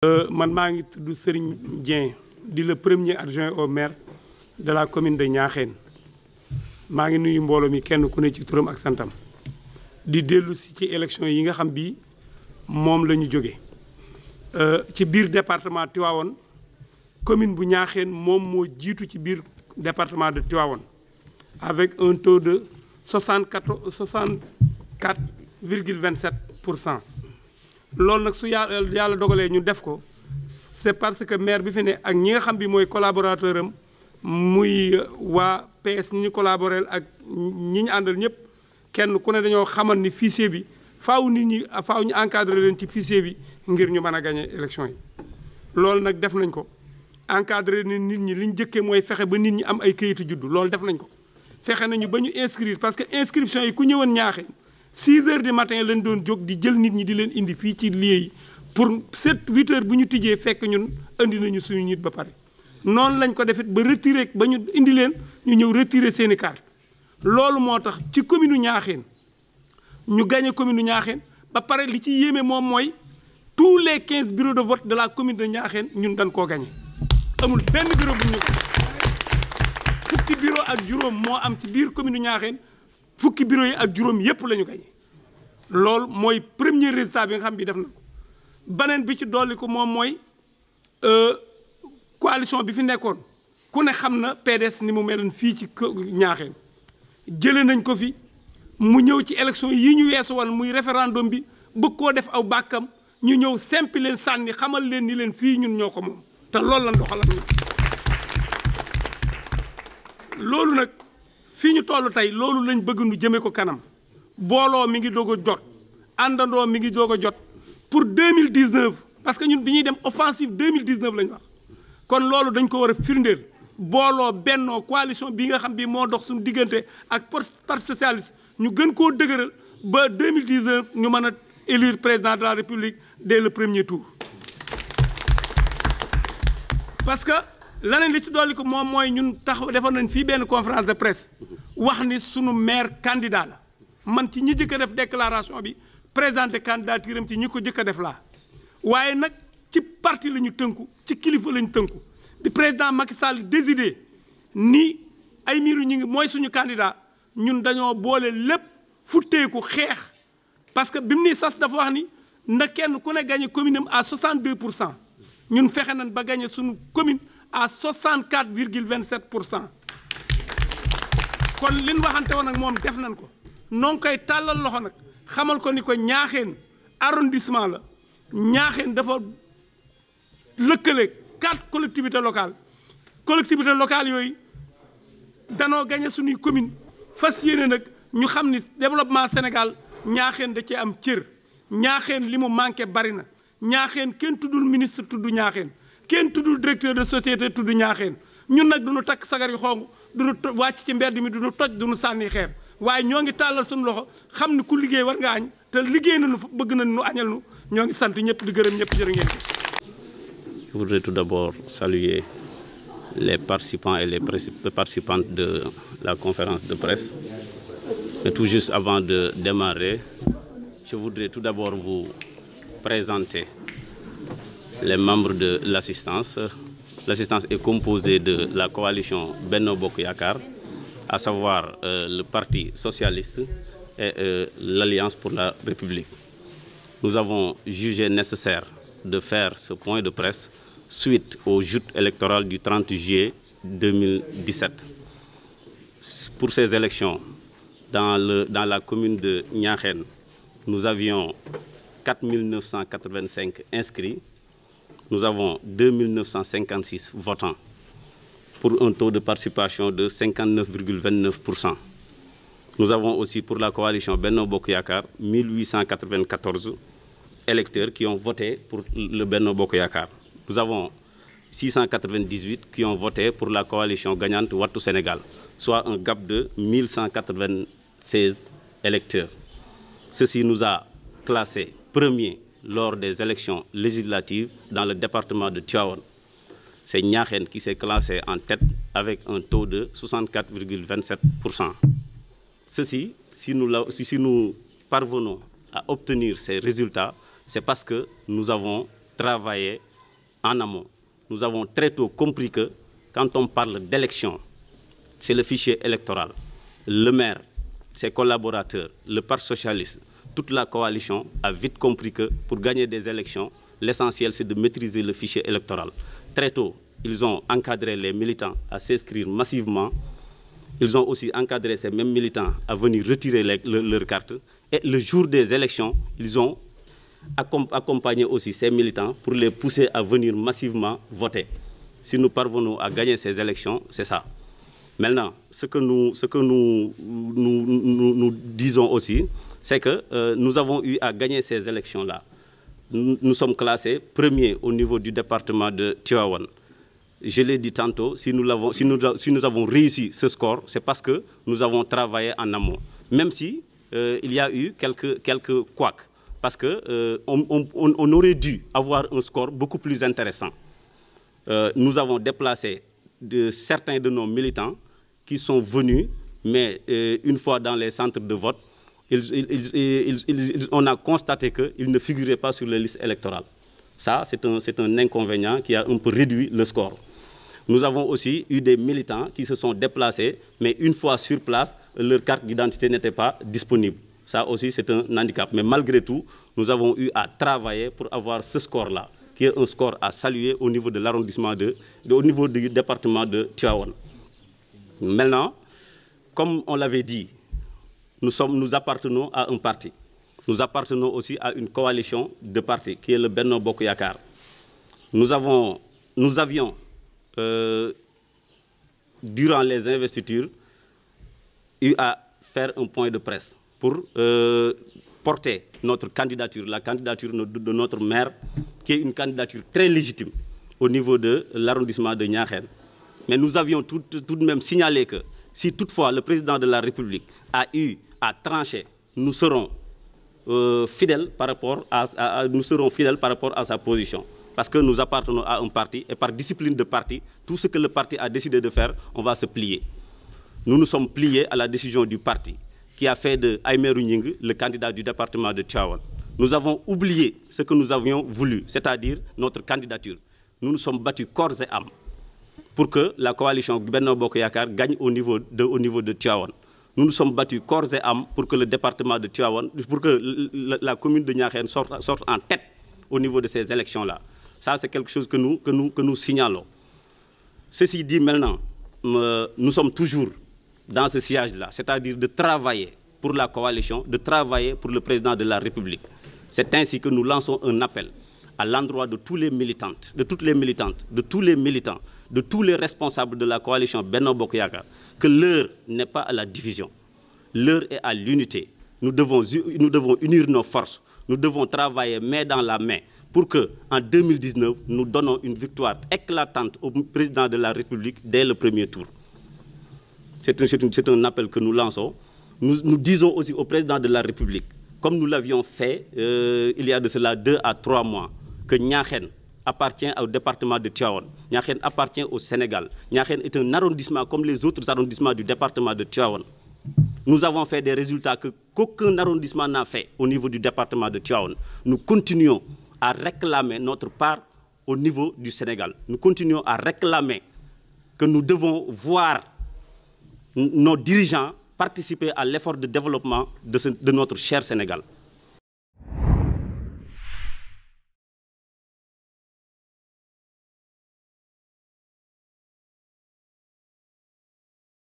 man maa ngi tudd Serigne Dieng di le premier adjoint au maire de la commune de Niakhène maa ngi nuyu mbooloo mi kenn ku ne ci turam ak santam di dellu si ci élection yi nga xam bi moom la ñu jóge ci biir département Tivaouane commune bu Niakhène moom moo jiitu ci biir département de Tivaouane avec un taux de 64,27%. loolu nag su yàlla dogalee ñu def ko c'est parce que maire bi fi ne ak ñi nga xam bi mooy collaborateur am muy waa PS ñi ñu collaboreel ak ñi ñu àndal ñëpp kenn ku ne dañoo xamal ni fichier bi faaw ñu encadré leen ci fichier bi ngir ñu mën a gagné élection yi. loolu nag def nañ ko encadré ni nit ñi li ñu jëkkee mooy fexe ba nit ñi am ay kayitu juddu loolu def nañ ko fexe nañu ba ñu inscrire parce que inscription yi ku ñëwoon Niakhène 6 heures du matin lañ doon jóg di jël nit ñi di leen indi fii ci lieu yi pour 7 8 heures bu ñu tijjee fekk ñun indi nañu suñu nit ba pare. noonu lañ ko defit ba retiré ba ñu indi leen ñu ñëw retirer seeni carte loolu moo tax ci commune u Niakhène ñu gagné commune u Niakhène ba pare li ci yéeme moom mooy tous les 15 bureaux de vote de la commune de Niakhène ñun dañ koo gagné. amul benn bureau bu ñu fukki bureau ak juróom moo am ci biir commune u Niakhène fukki bureau yi ak juróom yépp la ñu gagné loolu mooy premier résultat bi nga xam bi def na ko beneen bi ci dolli ko moom mooy coalition bi fi nekkoon ku ne xam na PDS ni mu meloon fii ci Niakhène jëlee nañ ko fi mu ñëw ci élection yi ñu weesu woon muy référendum bi bëgg koo def aw bàkkam ñu ñëw sempi leen sànni xamal leen ni leen fii ñun ñoo ko moom te loolu lañ doxal ak ñun loolu nag fii ñu toll tey loolu lañ bëgg nu jëmee ko kanam booloo mi ngi doog a jot àndandoo mi ngi doog a jot pour 2019 parce que ñun bi ñuy dem offensive 2019 lañ wax kon loolu dañ ko war a firndeel booloo bennoo coalition bi nga xam bi moo dox suñu diggante ak parti socialiste ñu gën koo dëgëral ba 2019 ñu mën a élire président de la république dès le premier tour. parce que leneen li ci dolli ko moom mooy ñun tax defoon nañ fii benn conférence de presse wax ni sunu maire candidat la man ci ñi jëkk a def déclaration bi présenté candidature am ci ñi ko jëkk a def laa waaye nag ci parti la ñu tënku ci kilifa la ñu tënku di président Macky Sall décidé ni Aymérou Gningue mooy suñu candidat ñun dañoo boole lépp futteeku xeex parce que bi mu ni sas dafa wax ni na kenn ku ne gagné commune am à 62%. ñun fexe nañ ba gagné suñu commune à 64,27%. kon li ñu waxante woon ak moom def nañ ko noo ngi koy tàllal loxo nag xamal ko ni ko Niakhène arrondissement la Niakhène dafa lëkkale 4 collectivités locales yooyu danoo gagné suñuy commune fas yéene nag ñu xam ni développement Sénégal Niakhène da cee am cër Niakhène li mu manqué bari na Niakhène kenn tuddul ministre tudd Niakhène kenn tuddul directeur de société tudd Niakhène ñun nag duñu takk sagar yu xong duñu wàcc ci mbedd mi duñu toj duñu sànni xeer waaye ñoo ngi tàllal suñu loxo xam ni ku liggéey war nga añ te liggéey nañu bëgg nañ nu añal nu ñoo ngi sant ñëpp di gërëm ñëpp jërë ngeen. Je voudrais tout d'abord saluer les participants et les participantes de la conférence de presse. Mais tout juste avant de démarrer, je voudrais tout d'abord vous présenter les membres de l'assistance. L'assistance est composée de la coalition Benno Bokk Yakaar, à savoir le Parti socialiste et l'Alliance pour la République. Nous avons jugé nécessaire de faire ce point de presse suite aux joutes électorales du 30 juillet 2017. Pour ces élections, dans la commune de Niakhène, nous avions 4 985 inscrits. Nous avons 2 956 votants pour un taux de participation de 59,29%. Nous avons aussi pour la coalition Benno Bokk Yakaar 1894 électeurs qui ont voté pour le Benno Bokk Yakaar. Nous avons 698 qui ont voté pour la coalition gagnante Wattu Sénégal, soit un gap de 1196 électeurs. Ceci nous a classés premiers lors des élections législatives dans le département de Tivaouane. C'est Niakhène qui s'est classé en tête avec un taux de 64,27%. Ceci, si nous parvenons à obtenir ces résultats, c'est parce que nous avons travaillé en amont. Nous avons très tôt compris que quand on parle d'élection, c'est le fichier électoral. Le maire, ses collaborateurs, le Parti socialiste, toute la coalition a vite compris que pour gagner des élections, l'essentiel c'est de maîtriser le fichier électoral. Très tôt, ils ont encadré les militants à s'inscrire massivement. Ils ont aussi encadré ces mêmes militants à venir retirer leur carte. Et le jour des élections, ils ont accompagné aussi ces militants pour les pousser à venir massivement voter. Si nous parvenons à gagner ces élections, c'est ça. Maintenant, ce que nous disons aussi, c'est que nous avons eu à gagner ces élections-là. Nous sommes classés premiers au niveau du département de Tivaouane. Je l'ai dit tantôt, si nous avons réussi ce score, c'est parce que nous avons travaillé en amont. Même si il y a eu quelques couacs. Parce qu'on aurait dû avoir un score beaucoup plus intéressant. Nous avons déplacé certains de nos militants qui sont venus, mais une fois dans les centres de vote, on a constaté qu'ils ne figuraient pas sur les listes électorales. Ça, c'est un inconvénient qui a un peu réduit le score. Nous avons aussi eu des militants qui se sont déplacés, mais une fois sur place, leur carte d'identité n'était pas disponible. Ça aussi, c'est un handicap. Mais malgré tout, nous avons eu à travailler pour avoir ce score-là, qui est un score à saluer au niveau de l'arrondissement au niveau du département de Tivaouane. Maintenant, comme on l'avait dit, nous appartenons à un parti. Nous appartenons aussi à une coalition de partis, qui est le Benno Bokk Yakaar. Nous avions, durant les investitures, eu à faire un point de presse pour porter notre candidature, la candidature de notre maire, qui est une candidature très légitime au niveau de l'arrondissement de Niakhène. Mais nous avions tout de même signalé que si toutefois le président de la République a eu à trancher, nous serons fidèles par rapport à sa position. Parce que nous appartenons à un parti et par discipline de parti, tout ce que le parti a décidé de faire, on va se plier. Nous nous sommes pliés à la décision du parti qui a fait de Aïmerou Gningue le candidat du département de Tivaouane. Nous avons oublié ce que nous avions voulu, c'est-à-dire notre candidature. Nous nous sommes battus corps et âme pour que la coalition Benno Bokk Yakaar gagne au niveau de Tivaouane. Nous nous sommes battus corps et âme pour que le département de Tivaouane, pour que la commune de Niakhène sorte en tête au niveau de ces élections-là. Ça, c'est quelque chose que nous signalons. Ceci dit maintenant, nous sommes toujours dans ce sillage-là, c'est-à-dire de travailler pour la coalition, de travailler pour le président de la République. C'est ainsi que nous lançons un appel à l'endroit de tous les militantes, de toutes les militantes, de tous les militants, de tous les responsables de la coalition Benno Bokk Yakaar, que l'heure n'est pas à la division, l'heure est à l'unité. Nous devons unir nos forces, nous devons travailler main dans la main pour qu'en 2019, nous donnons une victoire éclatante au président de la République dès le premier tour. C'est un appel que nous lançons. Nous disons aussi au président de la République, comme nous l'avions fait il y a de cela 2 à 3 mois, que Niakhène appartient au département de Tivaouane. Niakhène appartient au Sénégal. Niakhène est un arrondissement comme les autres arrondissements du département de Tivaouane. Nous avons fait des résultats qu'aucun arrondissement n'a fait au niveau du département de Tivaouane. Nous continuons à réclamer notre part au niveau du Sénégal. Nous continuons à réclamer que nous devons voir nos dirigeants participer à l'effort de développement de notre cher Sénégal.